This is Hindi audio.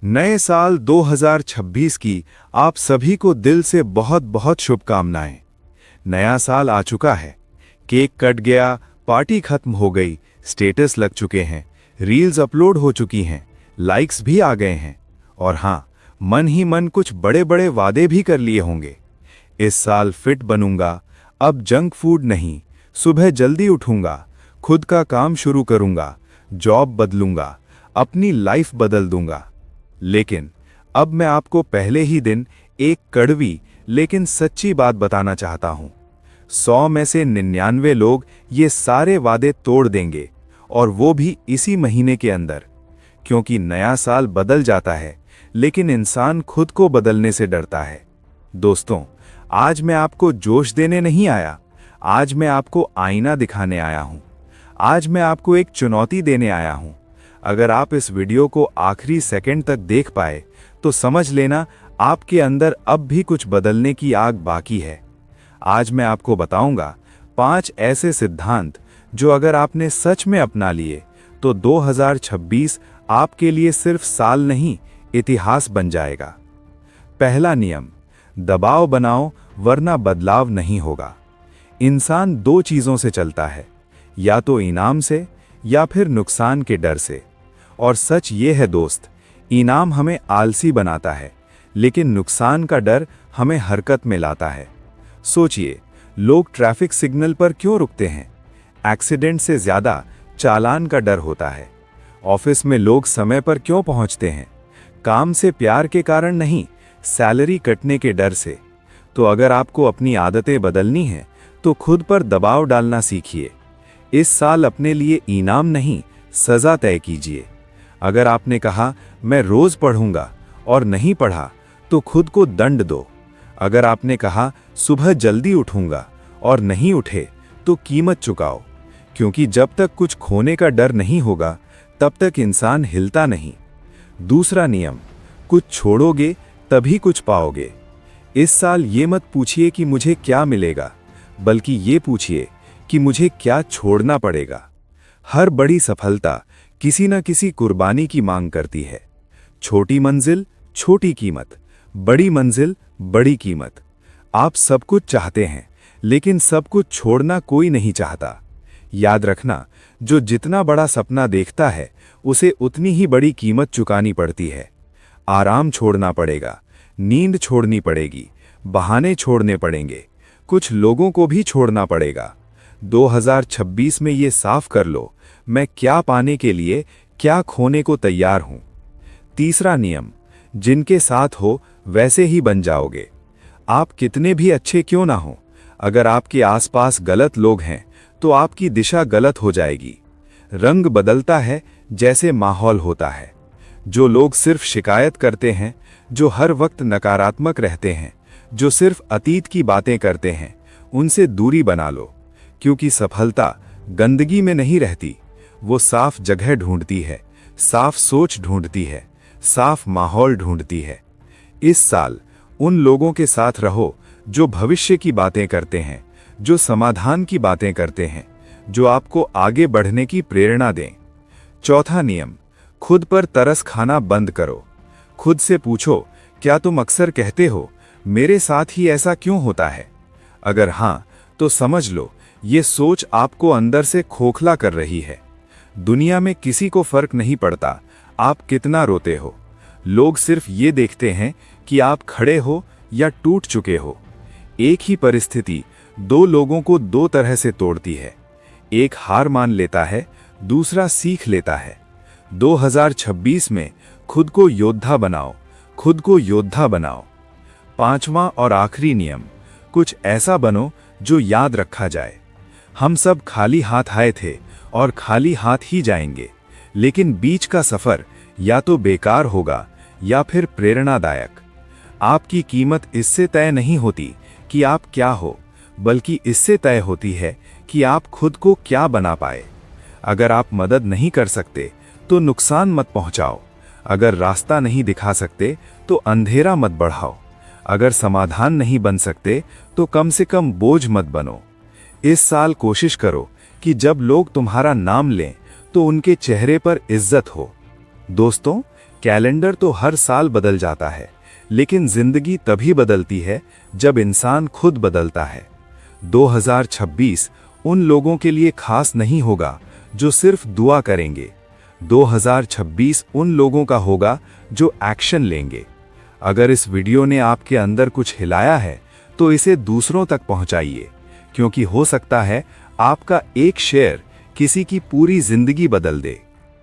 नए साल 2026 की आप सभी को दिल से बहुत बहुत शुभकामनाएं। नया साल आ चुका है, केक कट गया, पार्टी खत्म हो गई, स्टेटस लग चुके हैं, रील्स अपलोड हो चुकी हैं, लाइक्स भी आ गए हैं और हाँ, मन ही मन कुछ बड़े बड़े वादे भी कर लिए होंगे। इस साल फिट बनूंगा, अब जंक फूड नहीं, सुबह जल्दी उठूंगा, खुद का काम शुरू करूंगा, जॉब बदलूंगा, अपनी लाइफ बदल दूंगा। लेकिन अब मैं आपको पहले ही दिन एक कड़वी लेकिन सच्ची बात बताना चाहता हूं। 100 में से 99 लोग ये सारे वादे तोड़ देंगे और वो भी इसी महीने के अंदर, क्योंकि नया साल बदल जाता है लेकिन इंसान खुद को बदलने से डरता है। दोस्तों, आज मैं आपको जोश देने नहीं आया, आज मैं आपको आईना दिखाने आया हूं। आज मैं आपको एक चुनौती देने आया हूं। अगर आप इस वीडियो को आखिरी सेकंड तक देख पाए तो समझ लेना आपके अंदर अब भी कुछ बदलने की आग बाकी है। आज मैं आपको बताऊंगा 5 ऐसे सिद्धांत जो अगर आपने सच में अपना लिए तो 2026 आपके लिए सिर्फ साल नहीं, इतिहास बन जाएगा। पहला नियम, दबाव बनाओ वरना बदलाव नहीं होगा। इंसान 2 चीजों से चलता है, या तो इनाम से या फिर नुकसान के डर से। और सच ये है दोस्त, इनाम हमें आलसी बनाता है लेकिन नुकसान का डर हमें हरकत में लाता है। सोचिए, लोग ट्रैफिक सिग्नल पर क्यों रुकते हैं? एक्सीडेंट से ज्यादा चालान का डर होता है। ऑफिस में लोग समय पर क्यों पहुंचते हैं? काम से प्यार के कारण नहीं, सैलरी कटने के डर से। तो अगर आपको अपनी आदतें बदलनी हैं तो खुद पर दबाव डालना सीखिए। इस साल अपने लिए इनाम नहीं, सजा तय कीजिए। अगर आपने कहा मैं रोज पढ़ूंगा और नहीं पढ़ा तो खुद को दंड दो। अगर आपने कहा सुबह जल्दी उठूंगा और नहीं उठे तो कीमत चुकाओ, क्योंकि जब तक कुछ खोने का डर नहीं होगा तब तक इंसान हिलता नहीं। दूसरा नियम, कुछ छोड़ोगे तभी कुछ पाओगे। इस साल ये मत पूछिए कि मुझे क्या मिलेगा, बल्कि ये पूछिए कि मुझे क्या छोड़ना पड़ेगा। हर बड़ी सफलता किसी न किसी कुर्बानी की मांग करती है। छोटी मंजिल, छोटी कीमत, बड़ी मंजिल, बड़ी कीमत। आप सब कुछ चाहते हैं लेकिन सब कुछ छोड़ना कोई नहीं चाहता। याद रखना, जो जितना बड़ा सपना देखता है उसे उतनी ही बड़ी कीमत चुकानी पड़ती है। आराम छोड़ना पड़ेगा, नींद छोड़नी पड़ेगी, बहाने छोड़ने पड़ेंगे, कुछ लोगों को भी छोड़ना पड़ेगा। 2026 में ये साफ कर लो, मैं क्या पाने के लिए क्या खोने को तैयार हूं। तीसरा नियम, जिनके साथ हो वैसे ही बन जाओगे। आप कितने भी अच्छे क्यों ना हो, अगर आपके आसपास गलत लोग हैं तो आपकी दिशा गलत हो जाएगी। रंग बदलता है जैसे माहौल होता है। जो लोग सिर्फ शिकायत करते हैं, जो हर वक्त नकारात्मक रहते हैं, जो सिर्फ अतीत की बातें करते हैं, उनसे दूरी बना लो, क्योंकि सफलता गंदगी में नहीं रहती, वो साफ जगह ढूंढती है, साफ सोच ढूंढती है, साफ माहौल ढूंढती है। इस साल उन लोगों के साथ रहो जो भविष्य की बातें करते हैं, जो समाधान की बातें करते हैं, जो आपको आगे बढ़ने की प्रेरणा दें। चौथा नियम, खुद पर तरस खाना बंद करो। खुद से पूछो, क्या तुम अक्सर कहते हो मेरे साथ ही ऐसा क्यों होता है? अगर हां, तो समझ लो ये सोच आपको अंदर से खोखला कर रही है। दुनिया में किसी को फर्क नहीं पड़ता आप कितना रोते हो। लोग सिर्फ ये देखते हैं कि आप खड़े हो या टूट चुके हो। एक ही परिस्थिति 2 लोगों को 2 तरह से तोड़ती है। एक हार मान लेता है, दूसरा सीख लेता है। 2026 में खुद को योद्धा बनाओ, खुद को योद्धा बनाओ। 5वां और आखिरी नियम, कुछ ऐसा बनो जो याद रखा जाए। हम सब खाली हाथ आए थे और खाली हाथ ही जाएंगे, लेकिन बीच का सफर या तो बेकार होगा या फिर प्रेरणादायक। आपकी कीमत इससे तय नहीं होती कि आप क्या हो, बल्कि इससे तय होती है कि आप खुद को क्या बना पाए। अगर आप मदद नहीं कर सकते तो नुकसान मत पहुंचाओ। अगर रास्ता नहीं दिखा सकते तो अंधेरा मत बढ़ाओ। अगर समाधान नहीं बन सकते तो कम से कम बोझ मत बनो। इस साल कोशिश करो कि जब लोग तुम्हारा नाम लें तो उनके चेहरे पर इज्जत हो। दोस्तों, कैलेंडर तो हर साल बदल जाता है, लेकिन जिंदगी तभी बदलती है जब इंसान खुद बदलता है। 2026 उन लोगों के लिए खास नहीं होगा जो सिर्फ दुआ करेंगे। 2026 उन लोगों का होगा जो एक्शन लेंगे। अगर इस वीडियो ने आपके अंदर कुछ हिलाया है तो इसे दूसरों तक पहुंचाइए, क्योंकि हो सकता है आपका एक शेयर किसी की पूरी जिंदगी बदल दे।